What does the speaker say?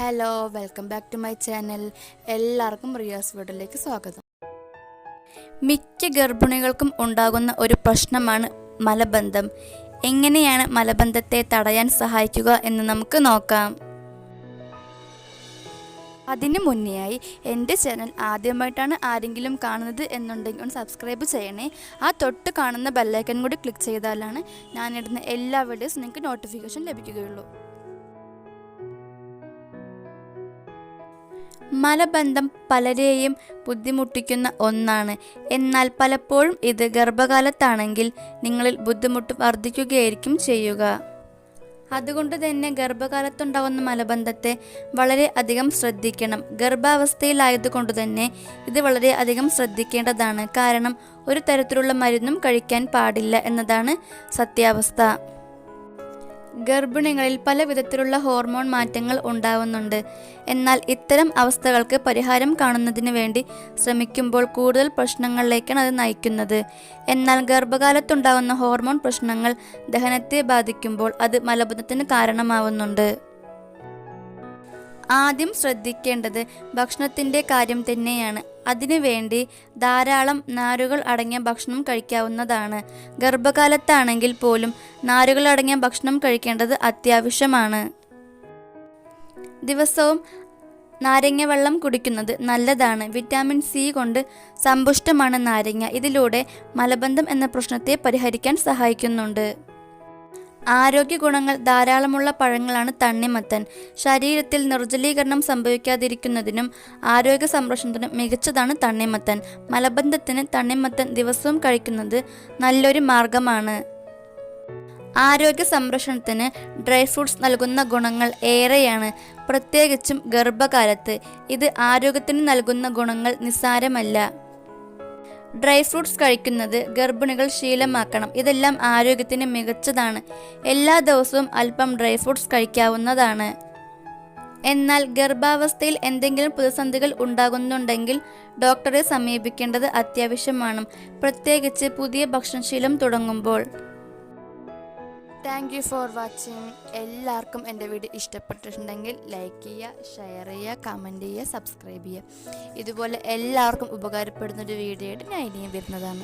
Hello, welcome back to my channel. എല്ലാവർക്കും റിയാസ് വീഡിയോയിലേക്ക് സ്വാഗതം. മിക്ക ഗർഭിണികൾക്കും ഉണ്ടാകുന്ന ഒരു പ്രശ്നമാണ് മലബന്ധം. എങ്ങനെയാണ് മലബന്ധത്തെ തടയാൻ സഹായിക്കുക എന്ന് നമുക്ക് നോക്കാം. അതിനു മുന്നെയായി എൻ്റെ ചാനൽ ആദ്യമായിട്ടാണ് ആരെങ്കിലും കാണുന്നത് എന്നുണ്ടെങ്കിൽ ഒന്ന് സബ്സ്ക്രൈബ് ചെയ്യണേ. ആ തൊട്ട് കാണുന്ന ബെല്ലൈക്കൺ കൂടി ക്ലിക്ക് ചെയ്താലാണ് ഞാനിടുന്ന എല്ലാ വീഡിയോസും നിങ്ങൾക്ക് നോട്ടിഫിക്കേഷൻ ലഭിക്കുകയുള്ളൂ. മലബന്ധം പലരെയും ബുദ്ധിമുട്ടിക്കുന്ന ഒന്നാണ്. എന്നാൽ പലപ്പോഴും ഇത് ഗർഭകാലത്താണെങ്കിൽ നിങ്ങളിൽ ബുദ്ധിമുട്ട് വർദ്ധിക്കുകയായിരിക്കും ചെയ്യുക. അതുകൊണ്ട് തന്നെ ഗർഭകാലത്തുണ്ടാകുന്ന മലബന്ധത്തെ വളരെ അധികം ശ്രദ്ധിക്കണം. ഗർഭാവസ്ഥയിലായതുകൊണ്ട് തന്നെ ഇത് വളരെ അധികം ശ്രദ്ധിക്കേണ്ടതാണ്. കാരണം ഒരു തരത്തിലുള്ള മരുന്നും കഴിക്കാൻ പാടില്ല എന്നതാണ് സത്യാവസ്ഥ. ഗർഭിണികളിൽ പല വിധത്തിലുള്ള ഹോർമോൺ മാറ്റങ്ങൾ ഉണ്ടാവുന്നുണ്ട്. എന്നാൽ ഇത്തരം അവസ്ഥകൾക്ക് പരിഹാരം കാണുന്നതിന് വേണ്ടി ശ്രമിക്കുമ്പോൾ കൂടുതൽ പ്രശ്നങ്ങളിലേക്കാണ് അത് നയിക്കുന്നത്. എന്നാൽ ഗർഭകാലത്തുണ്ടാകുന്ന ഹോർമോൺ പ്രശ്നങ്ങൾ ദഹനത്തെ ബാധിക്കുമ്പോൾ അത് മലബന്ധത്തിന് കാരണമാവുന്നുണ്ട്. ആദ്യം ശ്രദ്ധിക്കേണ്ടത് ഭക്ഷണത്തിൻ്റെ കാര്യം തന്നെയാണ്. അതിനുവേണ്ടി ധാരാളം നാരുകൾ അടങ്ങിയ ഭക്ഷണം കഴിക്കാവുന്നതാണ്. ഗർഭകാലത്താണെങ്കിൽ പോലും നാരുകൾ അടങ്ങിയ ഭക്ഷണം കഴിക്കേണ്ടത് അത്യാവശ്യമാണ്. ദിവസവും നാരങ്ങ വെള്ളം കുടിക്കുന്നത് നല്ലതാണ്. വിറ്റാമിൻ സി കൊണ്ട് സമ്പുഷ്ടമാണ് നാരങ്ങ. ഇതിലൂടെ മലബന്ധം എന്ന പ്രശ്നത്തെ പരിഹരിക്കാൻ സഹായിക്കുന്നുണ്ട്. ആരോഗ്യ ഗുണങ്ങൾ ധാരാളമുള്ള പഴങ്ങളാണ് തണ്ണിമത്തൻ. ശരീരത്തിൽ നിർജ്ജലീകരണം സംഭവിക്കാതിരിക്കുന്നതിനും ആരോഗ്യ സംരക്ഷണത്തിനും മികച്ചതാണ് തണ്ണിമത്തൻ. മലബന്ധത്തിന് തണ്ണിമത്തൻ ദിവസവും കഴിക്കുന്നത് നല്ലൊരു മാർഗമാണ്. ആരോഗ്യ സംരക്ഷണത്തിന് ഡ്രൈ ഫ്രൂട്ട്സ് നൽകുന്ന ഗുണങ്ങൾ ഏറെയാണ്, പ്രത്യേകിച്ചും ഗർഭകാലത്ത്. ഇത് ആരോഗ്യത്തിന് നൽകുന്ന ഗുണങ്ങൾ നിസ്സാരമല്ല. ഡ്രൈ ഫ്രൂട്ട്സ് കഴിക്കുന്നത് ഗർഭിണികൾ ശീലമാക്കണം. ഇതെല്ലാം ആരോഗ്യത്തിന് മികച്ചതാണ്. എല്ലാ ദിവസവും അല്പം ഡ്രൈ ഫ്രൂട്ട്സ് കഴിക്കാവുന്നതാണ്. എന്നാൽ ഗർഭാവസ്ഥയിൽ എന്തെങ്കിലും പ്രതിസന്ധികൾ ഉണ്ടാകുന്നുണ്ടെങ്കിൽ ഡോക്ടറെ സമീപിക്കേണ്ടത് അത്യാവശ്യമാണ്, പ്രത്യേകിച്ച് പുതിയ ഭക്ഷണശീലം തുടങ്ങുമ്പോൾ. Thank you for watching. എല്ലാവർക്കും എൻ്റെ വീഡിയോ ഇഷ്ടപ്പെട്ടിട്ടുണ്ടെങ്കിൽ ലൈക്ക് ചെയ്യുക, ഷെയർ ചെയ്യുക, കമൻറ്റ് ചെയ്യുക, സബ്സ്ക്രൈബ് ചെയ്യുക. ഇതുപോലെ എല്ലാവർക്കും ഉപകാരപ്പെടുന്നൊരു വീഡിയോ ആയിട്ട് ഞാൻ ഇനിയും വരുന്നതാണ്.